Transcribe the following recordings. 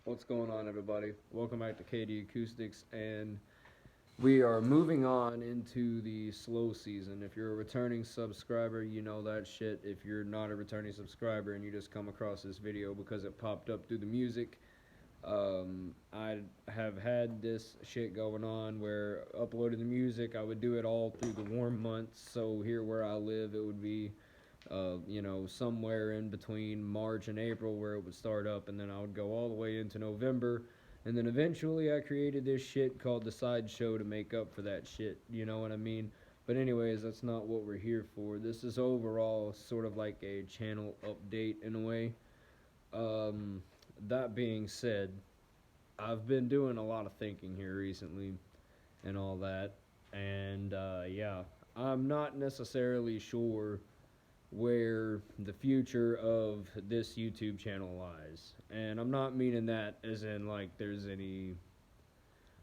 What's going on, everybody? Welcome back to KD Acoustics, and we are moving on into the slow season. If you're a returning subscriber, you know that shit. If you're not a returning subscriber and you just come across this video because it popped up through the music, I have had this shit going on where uploading the music, I would do it all through the warm months. So here where I live, it would be somewhere in between March and April where it would start up, and then I would go all the way into November. And then eventually I created this shit called the Sideshow to make up for that shit. You know what I mean? But, anyways, that's not what we're here for. This is overall sort of like a channel update in a way. That being said, I've been doing a lot of thinking here recently and all that. And, yeah, I'm not necessarily sure where the future of this YouTube channel lies. And I'm not meaning that as in like there's any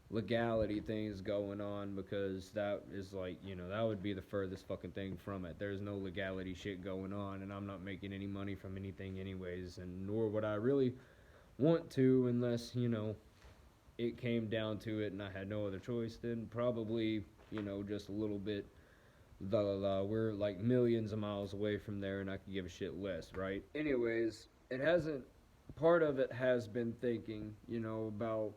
legality things going on, because that is like, that would be the furthest fucking thing from it. There's no legality shit going on, and I'm not making any money from anything anyways, and nor would I really want to unless, it came down to it and I had no other choice. Then probably, just a little bit we're like millions of miles away from there, and I could give a shit less, right? Anyways, it hasn't. Part of it has been thinking, about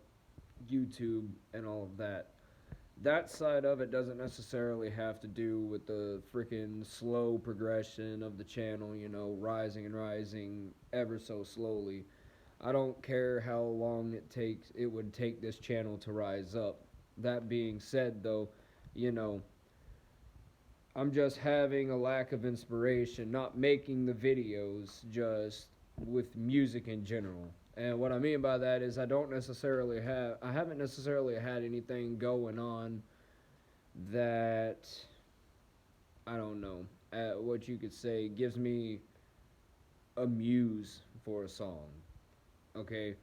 YouTube and all of that. That side of it doesn't necessarily have to do with the freaking slow progression of the channel, rising and rising ever so slowly. I don't care how long it would take this channel to rise up. That being said, though, you know, I'm just having a lack of inspiration, not making the videos, just with music in general. And what I mean by that is I haven't necessarily had anything going on that, I don't know, what you could say gives me a muse for a song. Okay?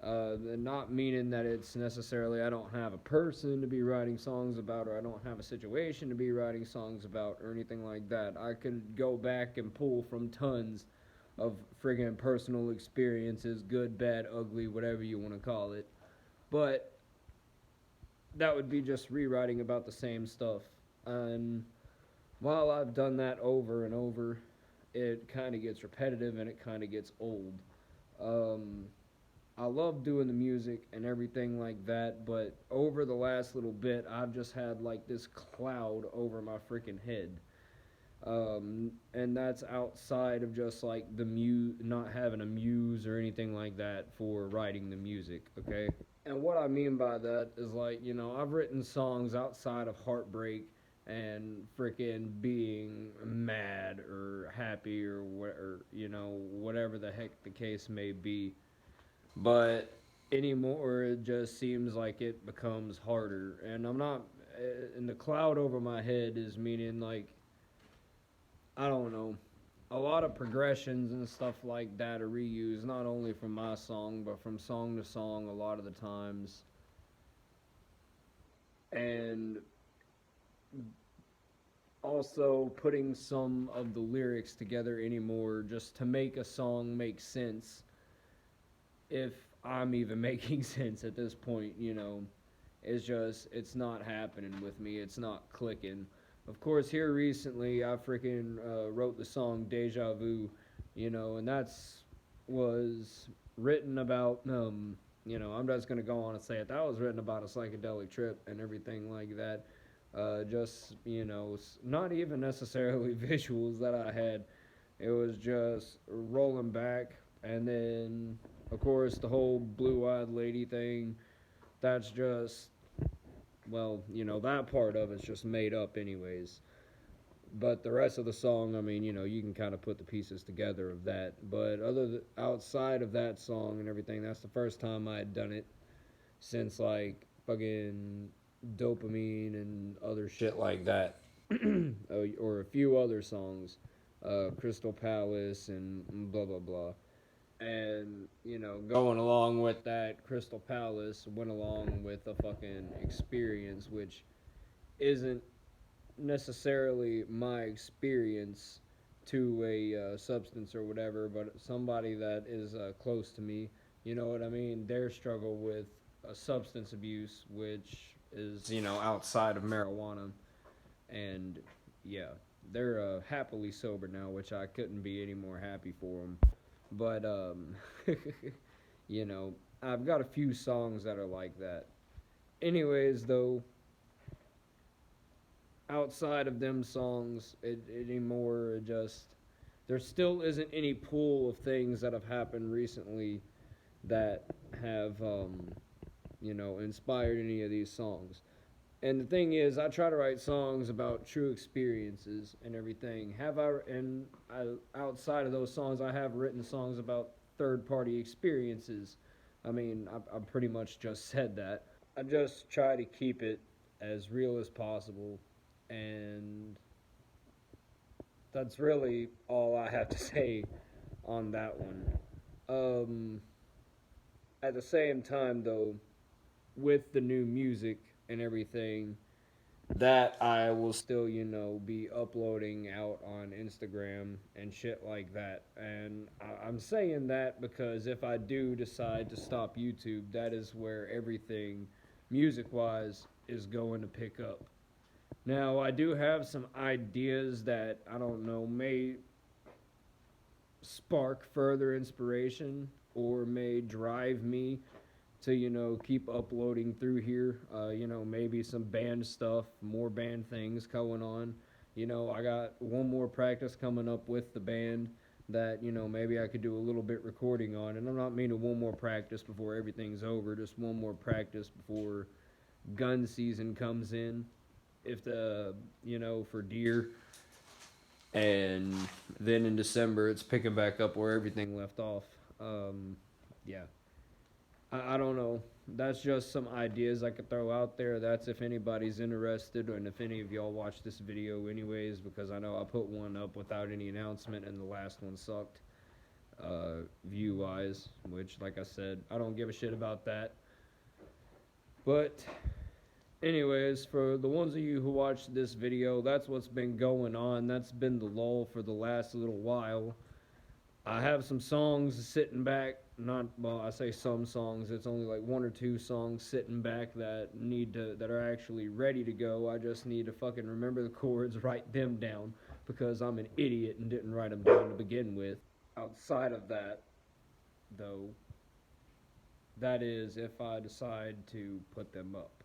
Not meaning that it's necessarily I don't have a person to be writing songs about, or I don't have a situation to be writing songs about, or anything like that. I could go back and pull from tons of friggin' personal experiences, good, bad, ugly, whatever you want to call it. But that would be just rewriting about the same stuff. And while I've done that over and over, it kind of gets repetitive and it kind of gets old. Um, I love doing the music and everything like that, but over the last little bit, I've just had like this cloud over my freaking head. And that's outside of just like not having a muse or anything like that for writing the music, okay? And what I mean by that is like, I've written songs outside of heartbreak and freaking being mad or happy whatever the heck the case may be. But anymore, it just seems like it becomes harder. And I'm not, and the cloud over my head is meaning like, I don't know, a lot of progressions and stuff like that are reused, not only from my song, but from song to song a lot of the times. And also putting some of the lyrics together anymore just to make a song make sense, if I'm even making sense at this point, it's not happening with me. It's not clicking. Of course, here recently, I freaking wrote the song Deja Vu, and was written about, I'm just going to go on and say it. That was written about a psychedelic trip and everything like that. Just, not even necessarily visuals that I had. It was just rolling back, and then, of course, the whole blue-eyed lady thing, that's just, well, that part of it's just made up anyways. But the rest of the song, I mean, you can kind of put the pieces together of that. But outside of that song and everything, that's the first time I had done it since, like, fucking Dopamine and other shit like that. Or a few other songs. Crystal Palace and blah, blah, blah. And, going along with that, Crystal Palace went along with a fucking experience, which isn't necessarily my experience to a substance or whatever, but somebody that is close to me, you know what I mean, their struggle with substance abuse, which is, you know, outside of marijuana. And yeah, they're happily sober now, which I couldn't be any more happy for them. But you know, I've got a few songs that are like that. Anyways, though, outside of them songs, anymore, just there still isn't any pool of things that have happened recently that have you know, inspired any of these songs. And the thing is, I try to write songs about true experiences and everything. Outside of those songs, I have written songs about third party experiences. I mean, I pretty much just said that. I just try to keep it as real as possible, and that's really all I have to say on that one. Um, at the same time, though, with the new music and everything, that I will still, you know, be uploading out on Instagram and shit like that. And I'm saying that because if I do decide to stop YouTube, that is where everything, music wise, is going to pick up. Now, I do have some ideas that, I don't know, may spark further inspiration or may drive me to, you know, keep uploading through here. You know, maybe some band stuff, more band things going on. You know, I got one more practice coming up with the band that, you know, maybe I could do a little bit recording on. And I'm not meaning one more practice before everything's over, just one more practice before gun season comes in. If the, you know, for deer. And then in December, it's picking back up where everything left off. Yeah. I don't know. That's just some ideas I could throw out there. That's if anybody's interested, and if any of y'all watch this video anyways, because I know I put one up without any announcement, and the last one sucked, view-wise, which, like I said, I don't give a shit about that. But, anyways, for the ones of you who watched this video, that's what's been going on. That's been the lull for the last little while. I have some songs sitting back. Not, well, I say some songs. It's only like one or two songs sitting back that are actually ready to go. I just need to fucking remember the chords, write them down, because I'm an idiot and didn't write them down to begin with. Outside of that, though, that is if I decide to put them up.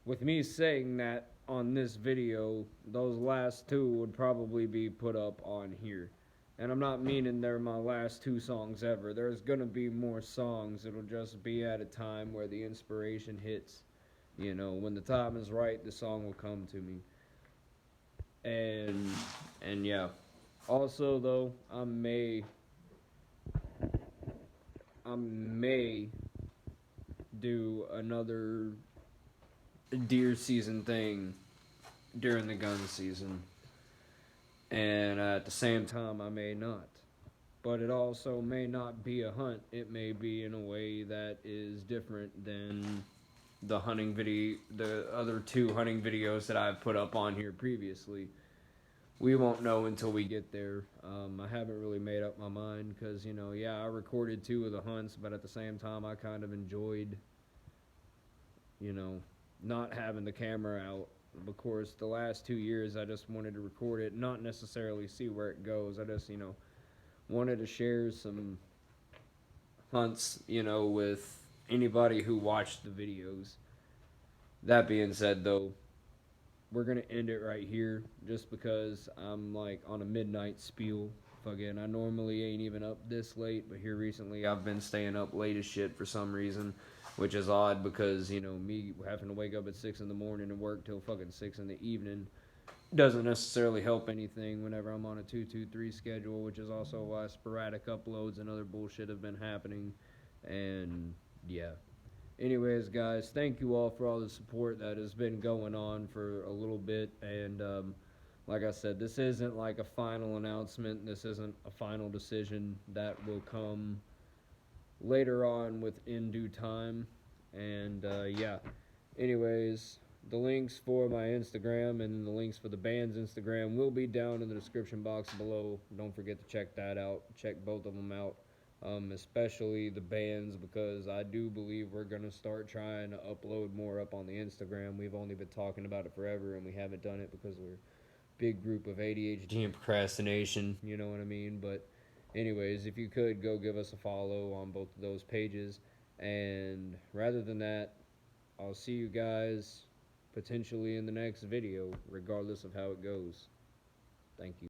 With me saying that on this video, those last two would probably be put up on here. And I'm not meaning they're my last two songs ever. There's gonna be more songs. It'll just be at a time where the inspiration hits. You know, when the time is right, the song will come to me. And yeah. Also though, I may do another deer season thing during the gun season. And at the same time, I may not. But it also may not be a hunt. It may be in a way that is different than the other two hunting videos that I've put up on here previously. We won't know until we get there. I haven't really made up my mind because, you know, yeah, I recorded two of the hunts, but at the same time, I kind of enjoyed, you know, not having the camera out. Of course, the last 2 years, I just wanted to record it, not necessarily see where it goes. I just, you know, wanted to share some hunts, you know, with anybody who watched the videos. That being said, though, we're going to end it right here just because I'm, like, on a midnight spiel. Fucking, I normally ain't even up this late, but here recently I've been staying up late as shit for some reason. Which is odd because, you know, me having to wake up at 6 in the morning and work till fucking 6 in the evening doesn't necessarily help anything whenever I'm on a 2-2-3 schedule, which is also why sporadic uploads and other bullshit have been happening. And, yeah. Anyways, guys, thank you all for all the support that has been going on for a little bit. And, like I said, this isn't like a final announcement. This isn't a final decision that will come later on within due time. And yeah, anyways, the links for my Instagram and the links for the band's Instagram will be down in the description box below. Don't forget to check that out. Check both of them out. especially the bands, because I do believe we're gonna start trying to upload more up on the Instagram. We've only been talking about it forever, and we haven't done it because we're a big group of ADHD and procrastination. You know what I mean? But, anyways, if you could go give us a follow on both of those pages, and rather than that, I'll see you guys potentially in the next video, regardless of how it goes. Thank you.